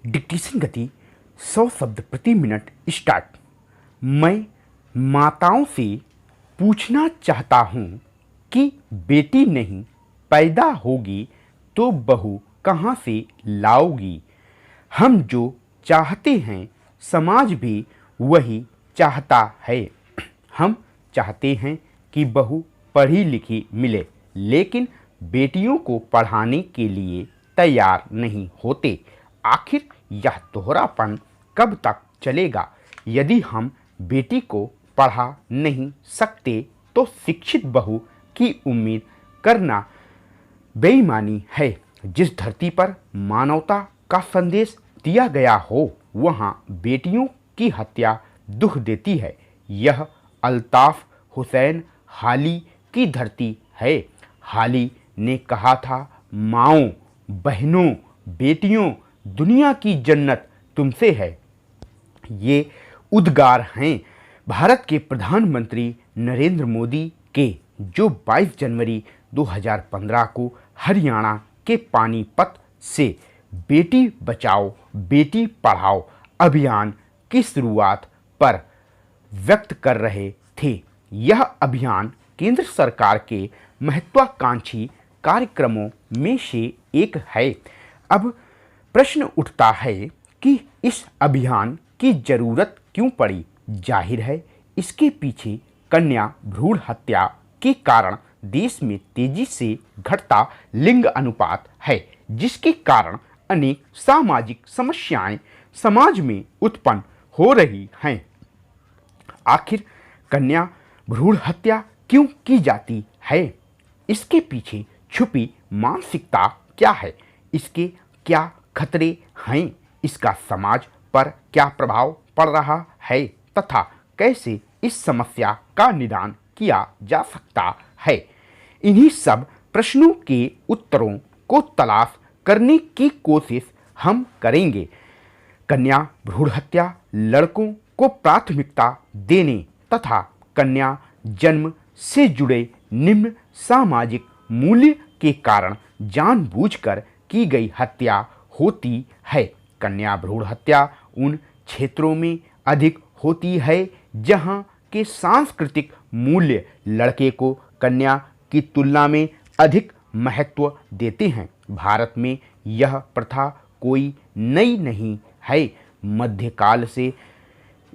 Dictation गति 100 शब्द प्रति मिनट स्टार्ट। मैं माताओं से पूछना चाहता हूँ कि बेटी नहीं पैदा होगी तो बहू कहाँ से लाओगी। हम जो चाहते हैं समाज भी वही चाहता है। हम चाहते हैं कि बहू पढ़ी लिखी मिले, लेकिन बेटियों को पढ़ाने के लिए तैयार नहीं होते। आखिर यह दोहरापन कब तक चलेगा? यदि हम बेटी को पढ़ा नहीं सकते तो शिक्षित बहू की उम्मीद करना बेईमानी है। जिस धरती पर मानवता का संदेश दिया गया हो वहाँ बेटियों की हत्या दुख देती है। यह अल्ताफ हुसैन हाली की धरती है। हाली ने कहा था, माओं, बहनों, बेटियों, दुनिया की जन्नत तुमसे है। ये उद्गार हैं भारत के प्रधानमंत्री नरेंद्र मोदी के, जो 22 जनवरी 2015 को हरियाणा के पानीपत से बेटी बचाओ बेटी पढ़ाओ अभियान की शुरुआत पर व्यक्त कर रहे थे। यह अभियान केंद्र सरकार के महत्वाकांक्षी कार्यक्रमों में से एक है। अब प्रश्न उठता है कि इस अभियान की जरूरत क्यों पड़ी। जाहिर है इसके पीछे कन्या भ्रूण हत्या के कारण देश में तेजी से घटता लिंग अनुपात है, जिसके कारण अनेक सामाजिक समस्याएं समाज में उत्पन्न हो रही हैं। आखिर कन्या भ्रूण हत्या क्यों की जाती है? इसके पीछे छुपी मानसिकता क्या है? इसके क्या खतरे हैं? इसका समाज पर क्या प्रभाव पड़ रहा है तथा कैसे इस समस्या का निदान किया जा सकता है? इन्हीं सब प्रश्नों के उत्तरों को तलाश करने की कोशिश हम करेंगे। कन्या भ्रूण हत्या लड़कों को प्राथमिकता देने तथा कन्या जन्म से जुड़े निम्न सामाजिक मूल्य के कारण जानबूझकर की गई हत्या होती है। कन्या भ्रूण हत्या उन क्षेत्रों में अधिक होती है जहां के सांस्कृतिक मूल्य लड़के को कन्या की तुलना में अधिक महत्व देते हैं। भारत में यह प्रथा कोई नई नहीं है। मध्यकाल से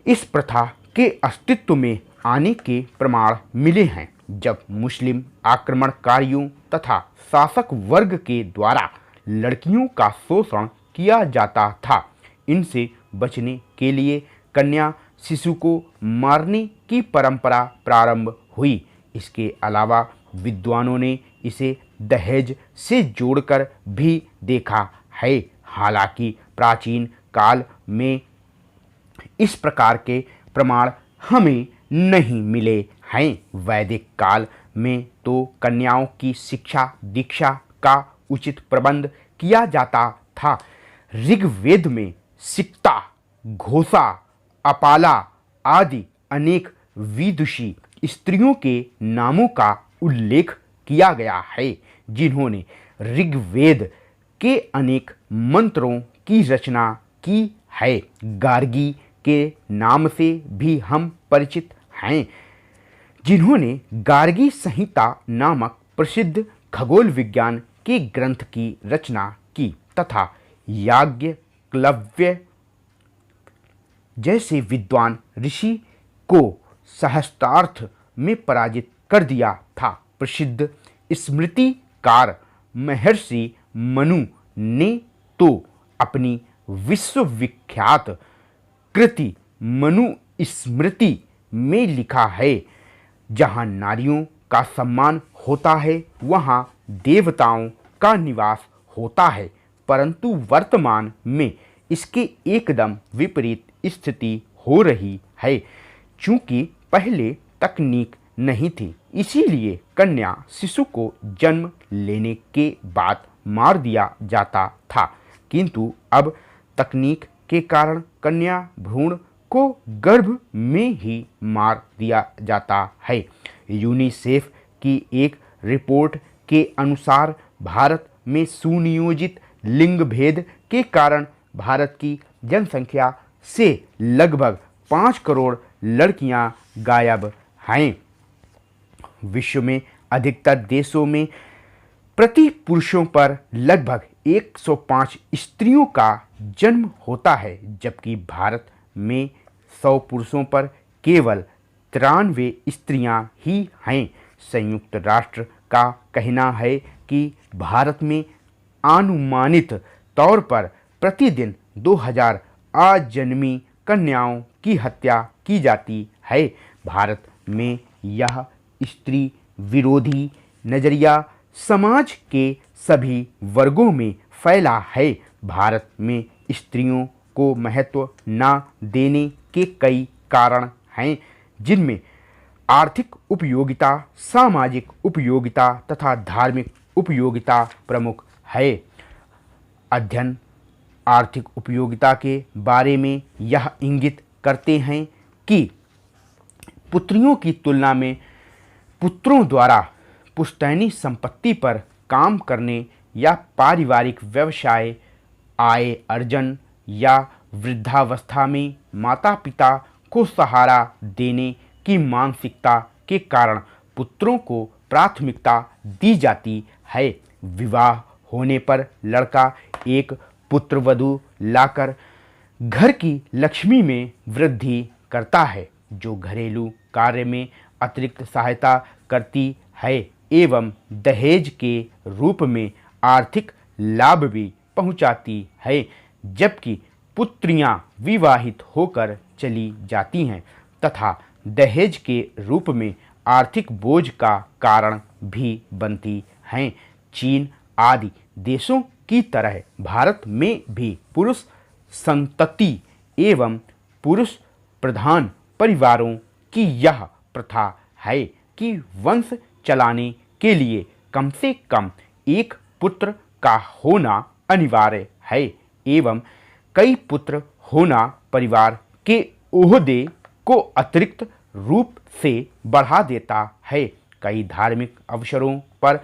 इस प्रथा के अस्तित्व में आने के प्रमाण मिले हैं, जब मुस्लिम आक्रमणकारियों तथा शासक वर्ग के द्वारा लड़कियों का शोषण किया जाता था। इनसे बचने के लिए कन्या शिशु को मारने की परंपरा प्रारंभ हुई। इसके अलावा विद्वानों ने इसे दहेज से जोड़कर भी देखा है। हालांकि प्राचीन काल में इस प्रकार के प्रमाण हमें नहीं मिले हैं। वैदिक काल में तो कन्याओं की शिक्षा दीक्षा का उचित प्रबंध किया जाता था। ऋग्वेद में सिक्ता, घोषा, अपाला आदि अनेक विदुषी स्त्रियों के नामों का उल्लेख किया गया है, जिन्होंने ऋग्वेद के अनेक मंत्रों की रचना की है। गार्गी के नाम से भी हम परिचित हैं, जिन्होंने गार्गी संहिता नामक प्रसिद्ध खगोल विज्ञान के ग्रंथ की रचना की तथा याज्ञवल्क्य जैसे विद्वान ऋषि को सहस्त्रार्थ में पराजित कर दिया था। प्रसिद्ध स्मृतिकार महर्षि मनु ने तो अपनी विश्वविख्यात कृति मनु स्मृति में लिखा है, जहाँ नारियों का सम्मान होता है वहाँ देवताओं का निवास होता है। परंतु वर्तमान में इसके एकदम विपरीत स्थिति हो रही है। चूंकि पहले तकनीक नहीं थी, इसीलिए कन्या शिशु को जन्म लेने के बाद मार दिया जाता था, किंतु अब तकनीक के कारण कन्या भ्रूण को गर्भ में ही मार दिया जाता है। यूनिसेफ की एक रिपोर्ट के अनुसार भारत में सुनियोजित लिंग भेद के कारण भारत की जनसंख्या से लगभग 5 करोड़ लड़कियां गायब हैं। विश्व में अधिकतर देशों में प्रति पुरुषों पर लगभग 105 स्त्रियों का जन्म होता है, जबकि भारत में 100 पुरुषों पर केवल 93 स्त्रियां ही हैं। संयुक्त राष्ट्र का कहना है कि भारत में अनुमानित तौर पर प्रतिदिन 2000 अजन्मी कन्याओं की हत्या की जाती है। भारत में यह स्त्री विरोधी नज़रिया समाज के सभी वर्गों में फैला है। भारत में स्त्रियों को महत्व न देने के कई कारण हैं, जिनमें आर्थिक उपयोगिता, सामाजिक उपयोगिता तथा धार्मिक उपयोगिता प्रमुख है। अध्ययन आर्थिक उपयोगिता के बारे में यह इंगित करते हैं कि पुत्रियों की तुलना में पुत्रों द्वारा पुश्तैनी संपत्ति पर काम करने या पारिवारिक व्यवसाय, आय अर्जन या वृद्धावस्था में माता पिता को सहारा देने की मानसिकता के कारण पुत्रों को प्राथमिकता दी जाती है। विवाह होने पर लड़का एक पुत्रवधू लाकर घर की लक्ष्मी में वृद्धि करता है, जो घरेलू कार्य में अतिरिक्त सहायता करती है एवं दहेज के रूप में आर्थिक लाभ भी पहुंचाती है, जबकि पुत्रियां विवाहित होकर चली जाती हैं तथा दहेज के रूप में आर्थिक बोझ का कारण भी बनती हैं। चीन आदि देशों की तरह भारत में भी पुरुष संतति एवं पुरुष प्रधान परिवारों की यह प्रथा है कि वंश चलाने के लिए कम से कम एक पुत्र का होना अनिवार्य है एवं कई पुत्र होना परिवार के ओहदे को अतिरिक्त रूप से बढ़ा देता है। कई धार्मिक अवसरों पर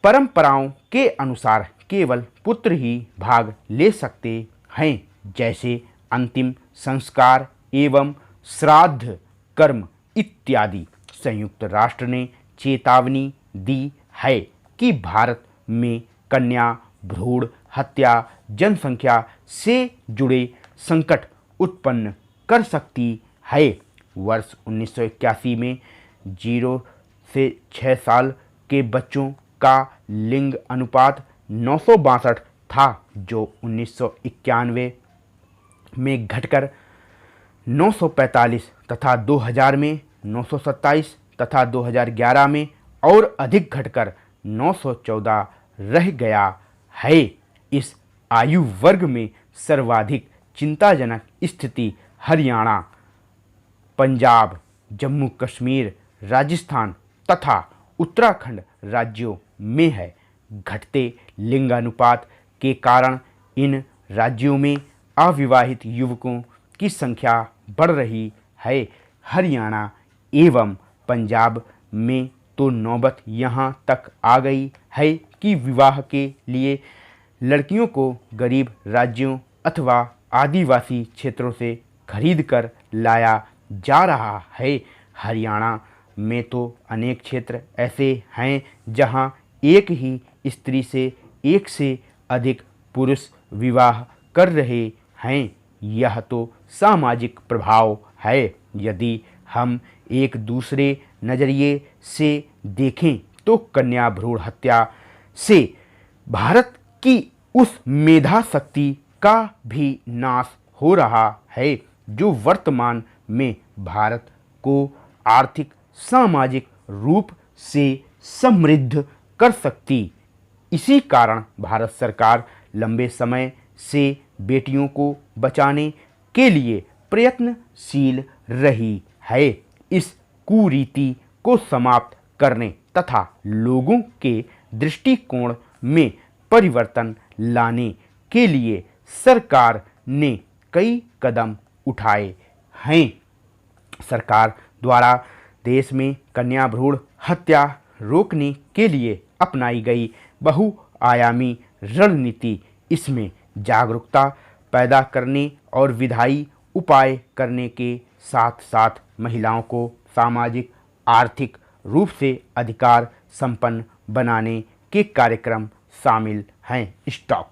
परंपराओं के अनुसार केवल पुत्र ही भाग ले सकते हैं, जैसे अंतिम संस्कार एवं श्राद्ध कर्म इत्यादि। संयुक्त राष्ट्र ने चेतावनी दी है कि भारत में कन्या भ्रूण हत्या जनसंख्या से जुड़े संकट उत्पन्न कर सकती है। वर्ष 1981 में 0 से 6 साल के बच्चों का लिंग अनुपात 962 था, जो 1991 में घटकर 945 तथा 2000 में 927 तथा 2011 में और अधिक घटकर 914 रह गया है। इस आयु वर्ग में सर्वाधिक चिंताजनक स्थिति हरियाणा, पंजाब, जम्मू कश्मीर, राजस्थान तथा उत्तराखंड राज्यों में है। घटते लिंगानुपात के कारण इन राज्यों में अविवाहित युवकों की संख्या बढ़ रही है। हरियाणा एवं पंजाब में तो नौबत यहाँ तक आ गई है कि विवाह के लिए लड़कियों को गरीब राज्यों अथवा आदिवासी क्षेत्रों से खरीद कर लाया जा रहा है। हरियाणा में तो अनेक क्षेत्र ऐसे हैं जहां एक ही स्त्री से एक से अधिक पुरुष विवाह कर रहे हैं। यह तो सामाजिक प्रभाव है। यदि हम एक दूसरे नज़रिए से देखें तो कन्या भ्रूण हत्या से भारत की उस मेधा शक्ति का भी नाश हो रहा है जो वर्तमान में भारत को आर्थिक सामाजिक रूप से समृद्ध कर सकती। इसी कारण भारत सरकार लंबे समय से बेटियों को बचाने के लिए प्रयत्नशील रही है। इस कुरीति को समाप्त करने तथा लोगों के दृष्टिकोण में परिवर्तन लाने के लिए सरकार ने कई कदम उठाए हैं। सरकार द्वारा देश में कन्या भ्रूण हत्या रोकने के लिए अपनाई गई बहुआयामी रणनीति, इसमें जागरूकता पैदा करने और विधायी उपाय करने के साथ साथ महिलाओं को सामाजिक आर्थिक रूप से अधिकार संपन्न बनाने के कार्यक्रम शामिल हैं। स्टॉप।